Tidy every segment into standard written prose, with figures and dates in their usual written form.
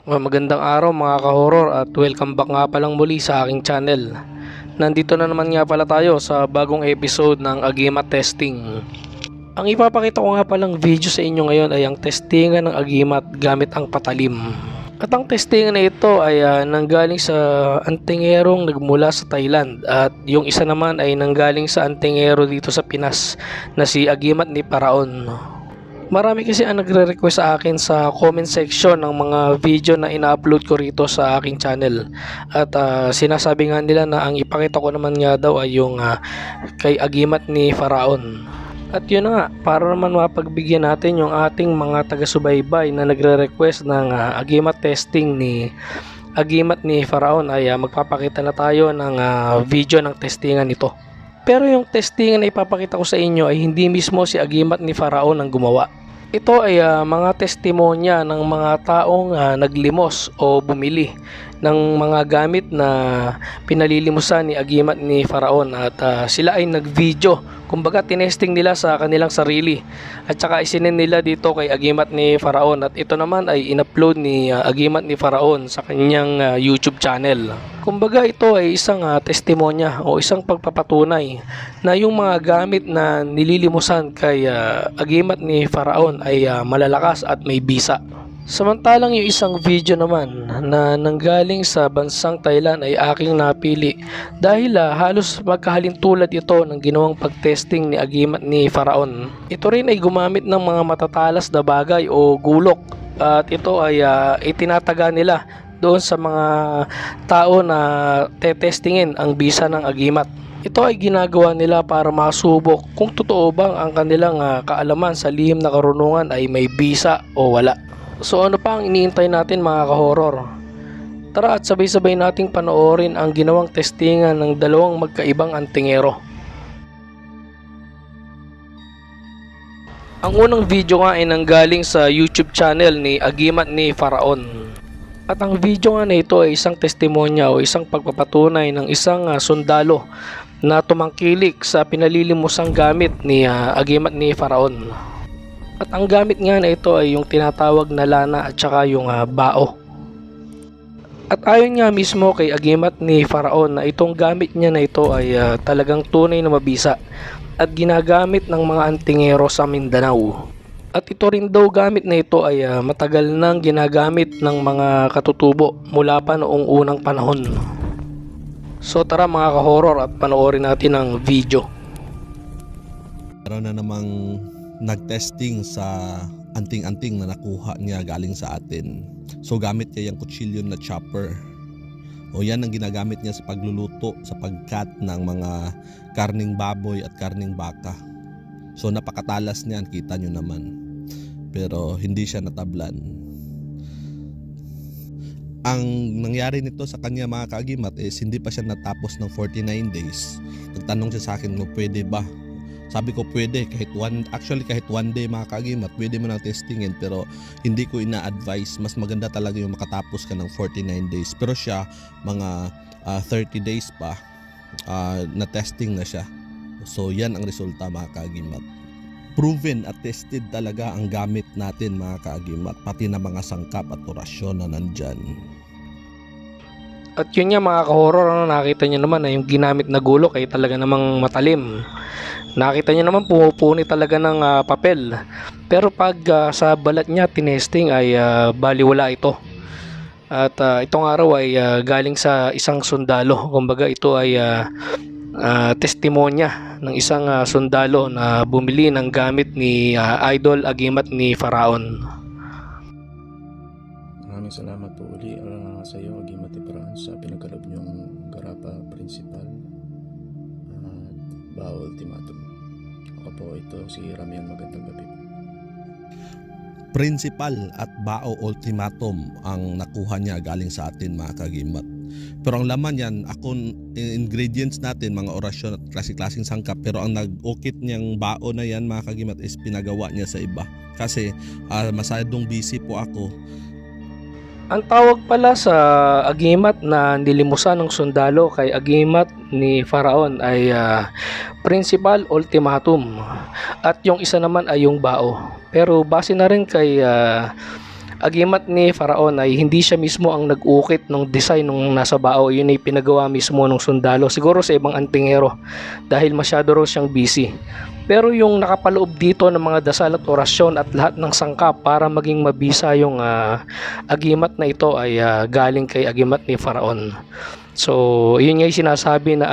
Magandang araw mga ka-horror at welcome back nga palang muli sa aking channel. Nandito na naman nga pala tayo sa bagong episode ng Agimat Testing. Ang ipapakita ko nga palang video sa inyo ngayon ay ang testingan ng Agimat gamit ang patalim. At ang testingan na ito ay nanggaling sa antingerong nagmula sa Thailand at yung isa naman ay nanggaling sa antingero dito sa Pinas na si Agimat ni Paraon. Marami kasi ang nagre-request sa akin sa comment section ng mga video na ina-upload ko rito sa aking channel. At sinasabi nga nila na ang ipakita ko naman nga daw ay yung kay Agimat ni Paraon. At yun na nga, para naman mapagbigyan natin yung ating mga taga-subaybay na nagre-request ng Agimat testing ni Agimat ni Paraon ay magpapakita na tayo ng video ng testingan nito. Pero yung testingan na ipapakita ko sa inyo ay hindi mismo si Agimat ni Paraon ang gumawa. Ito ay mga testimonya ng mga taong naglimos o bumili ng mga gamit na pinalilimusan ni Agimat ni Paraon at sila ay nag-video. Kumbaga tinesting nila sa kanilang sarili at saka isinin nila dito kay Agimat ni Paraon at ito naman ay in-upload ni Agimat ni Paraon sa kanyang YouTube channel. Kumbaga ito ay isang testimonya o isang pagpapatunay na yung mga gamit na nililimusan kay Agimat ni Paraon ay malalakas at may bisa. Samantalang yung isang video naman na nanggaling sa bansang Thailand ay aking napili dahil halos magkahalintulad ito ng ginawang pagtesting ni Agimat ni Paraon. Ito rin ay gumamit ng mga matatalas na bagay o gulok at ito ay itinataga nila doon sa mga tao na tetestingin ang bisa ng Agimat. Ito ay ginagawa nila para masubok kung totoo bang ang kanilang kaalaman sa lihim na karunungan ay may bisa o wala. So ano pa ang iniintay natin mga ka-horror? Tara at sabay-sabay nating panoorin ang ginawang testingan ng dalawang magkaibang antingero. Ang unang video nga ay nanggaling sa YouTube channel ni Agimat ni Paraon. At ang video nga na ito ay isang testimonya o isang pagpapatunay ng isang sundalo na tumangkilik sa pinalilimusang gamit ni Agimat ni Paraon. At ang gamit nga na ito ay yung tinatawag na lana at saka yung bao. At ayon nga mismo kay Agimat ni Paraon na itong gamit niya na ito ay talagang tunay na mabisa at ginagamit ng mga antingero sa Mindanao. At ito rin daw gamit na ito ay matagal nang ginagamit ng mga katutubo mula pa noong unang panahon. So tara mga ka-horror at panoorin natin ang video. Meron na namang nagtesting sa anting-anting na nakuha niya galing sa atin. So gamit niya yung kutsilyo na chopper. O yan ang ginagamit niya sa pagluluto, sa pagkat ng mga karning baboy at karning baka. So napakatalas niyan, kita nyo naman. Pero hindi siya natablan. Ang nangyari nito sa kanya mga kaagimat is hindi pa siya natapos ng 49 days. Nagtanong siya sa akin kung pwede ba. Sabi ko pwede, kahit one day mga kaagimat, pwede mo nang testingin, pero hindi ko ina-advise. Mas maganda talaga yung makatapos ka ng 49 days. Pero siya, mga 30 days pa, na testing na siya. So yan ang resulta mga kaagimat. Proven at tested talaga ang gamit natin mga kaagimat, pati na mga sangkap at orasyon na nandyan. At yun nga mga ka-horror, nakita nyo naman na yung ginamit na gulok ay talaga namang matalim. Nakita nyo naman pumupuni talaga ng papel. Pero pag sa balat niya tinesting ay baliwala ito. At itong araw ay galing sa isang sundalo. Kumbaga ito ay testimonya ng isang sundalo na bumili ng gamit ni Idol Agimat ni Paraon. Maraming salamat po uli sa iyo Agimat ni Paraon sa pinagkaloob niyong garapa principal at bao ultimatum. Ako po ito si Ramian, magandang gabi. Principal at bao ultimatum ang nakuha niya galing sa atin mga kaagimat. Pero ang laman yan, ingredients natin, mga orasyon at klase-klaseng sangkap. Pero ang nag-ukit niyang bao na yan mga kaagimat is pinagawa niya sa iba. Kasi masyadong busy po ako. Ang tawag pala sa Agimat na nilimusan ng sundalo kay Agimat ni Paraon ay Principal Ultimatum at yung isa naman ay yung bao. Pero base na rin kay agimat ni Faraon ay hindi siya mismo ang nag-ukit ng design ng nasa bao. Yun ay pinagawa mismo ng sundalo, siguro sa ibang antingero dahil masyado raw siyang busy. Pero yung nakapaloob dito ng mga dasal at orasyon at lahat ng sangkap para maging mabisa yung agimat na ito ay galing kay agimat ni Faraon. So yun nga yung sinasabi na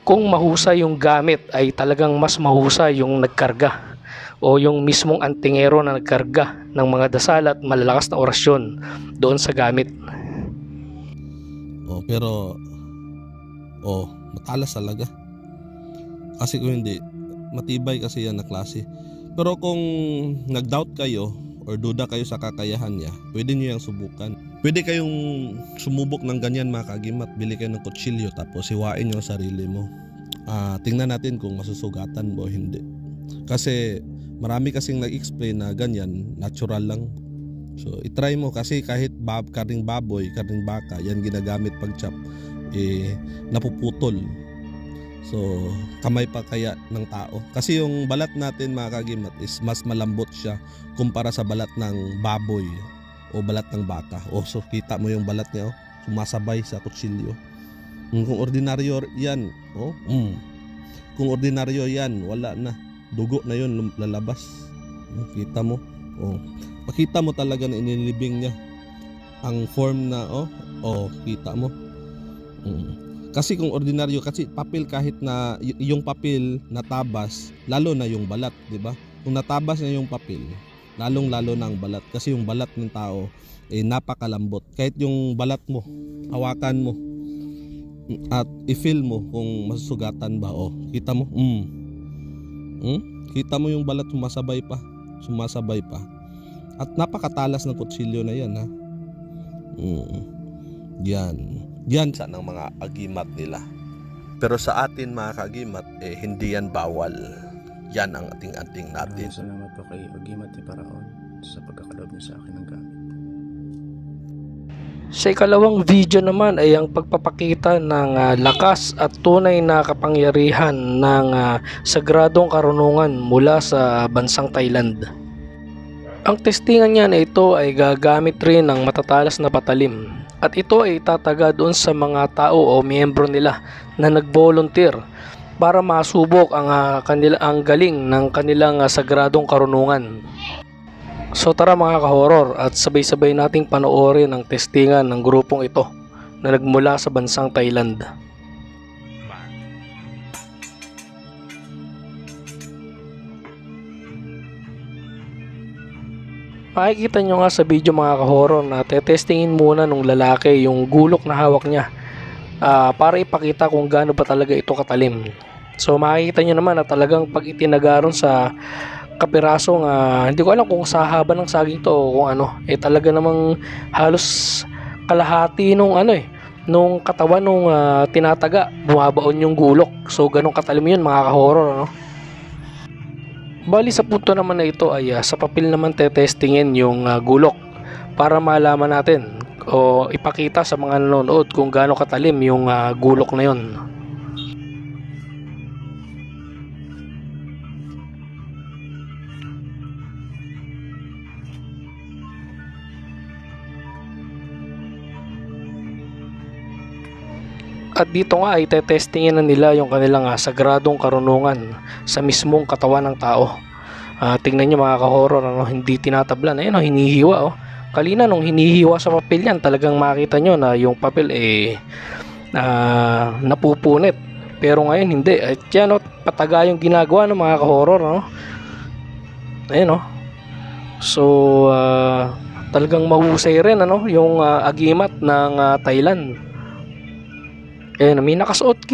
kung mahusay yung gamit ay talagang mas mahusay yung nagkarga o yung mismong antingero na nagkarga ng mga dasal at malalakas na orasyon doon sa gamit. Pero matalas talaga. Kasi kung hindi, matibay kasi yan na klase. Pero kung nag-doubt kayo or duda kayo sa kakayahan niya, pwede nyo yung subukan. Pwede kayong sumubok ng ganyan mga kaagimat. Bili kayo ng kutsilyo tapos hiwain nyo ang sarili mo. Tingnan natin kung masusugatan mo o hindi. Kasi marami kasing nag-explain na ganyan, natural lang. So itry mo kasi kahit karning baboy, karning baka, yan ginagamit pag chop, napuputol. So kamay pa kaya ng tao. Kasi yung balat natin mga kaagimat is mas malambot siya kumpara sa balat ng baboy o balat ng baka. So kita mo yung balat niya, sumasabay sa kutsilyo. Kung ordinaryo yan, kung ordinaryo yan, wala na. Dugo na yun lalabas. Kita mo. Makita mo talaga na inilibing niya ang form na kita mo. Kasi kung ordinaryo, kasi papel kahit na yung papel natabas, lalo na yung balat, di ba? Kung natabas na yung papel, lalong-lalo na ang balat. Kasi yung balat ng tao napakalambot. Kahit yung balat mo, hawakan mo at i-feel mo kung masusugatan ba. Kita mo? Kita mo yung balat sumasabay pa. At napakatalas ng kutsilyo na yan, ha. Yan sa ng mga agimat nila. Pero sa atin mga kaagimat, hindi yan bawal. Yan ang ating-ating natin. Salamat po kay agimat ni Faraon sa pagkakaloob niya sa akin ng gamit. Sa ikalawang video naman ay ang pagpapakita ng lakas at tunay na kapangyarihan ng sagradong karunungan mula sa bansang Thailand. Ang testingan niya na ito ay gagamit rin ng matatalas na patalim at ito ay tataga doon sa mga tao o miyembro nila na nag-volunteer para masubok ang galing ng kanilang sagradong karunungan. So tara mga ka-horror at sabay-sabay nating panoorin ang testingan ng grupong ito na nagmula sa bansang Thailand. Makikita nyo nga sa video mga ka-horror na tetestingin muna nung lalaki yung gulok na hawak niya para ipakita kung gaano ba talaga ito katalim. So makikita nyo naman na talagang pag itinagaron sa kapirasong hindi ko alam kung sa haba ng saging to o kung ano, talaga namang halos kalahati nung nung katawan nung tinataga bumabaon yung gulok. So ganun katalim yun mga ka-horror, Bali sa punto naman na ito ay sa papel naman tetestingin yung gulok para malaman natin o ipakita sa mga nanonood kung gaano katalim yung gulok na yun. At dito nga ay tetestingin na nila yung kanilang sagradong karunungan sa mismong katawan ng tao. Tingnan nyo mga ka-horror, hindi tinatablan. Ayun, hinihiwa. Kalina nung hinihiwa sa papel yan, talagang makita nyo na yung papel napupunit. Pero ngayon hindi. At yan, pataga yung ginagawa ng mga ka-horror. Ayun, So talagang mahusay rin yung agimat ng Thailand. May nakasuot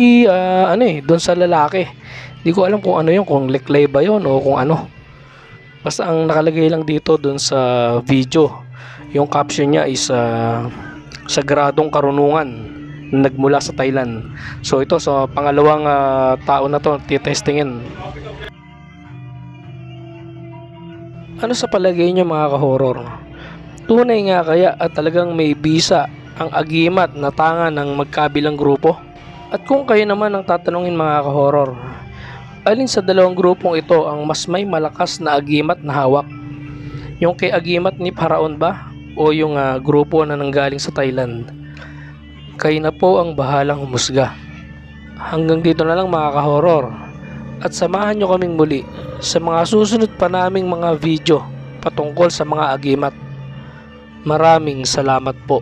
doon sa lalaki. Hindi ko alam kung ano yun, kung leklay ba yun o kung ano. Basta ang nakalagay lang dito doon sa video, yung caption niya is sagradong karunungan na nagmula sa Thailand. So ito sa pangalawang tao na to titestingin. Ano sa palagay nyo mga ka-horror? Tunay nga kaya at talagang may bisa ang agimat na tanga ng magkabilang grupo? At kung kayo naman ang tatanungin mga ka-horror, alin sa dalawang grupong ito ang mas may malakas na agimat na hawak? Yung kay agimat ni Faraon ba o yung grupo na nanggaling sa Thailand. Kayo na po ang bahalang humusga. Hanggang dito na lang mga ka-horror. At samahan nyo kaming muli sa mga susunod pa naming mga video patungkol sa mga agimat. Maraming salamat po.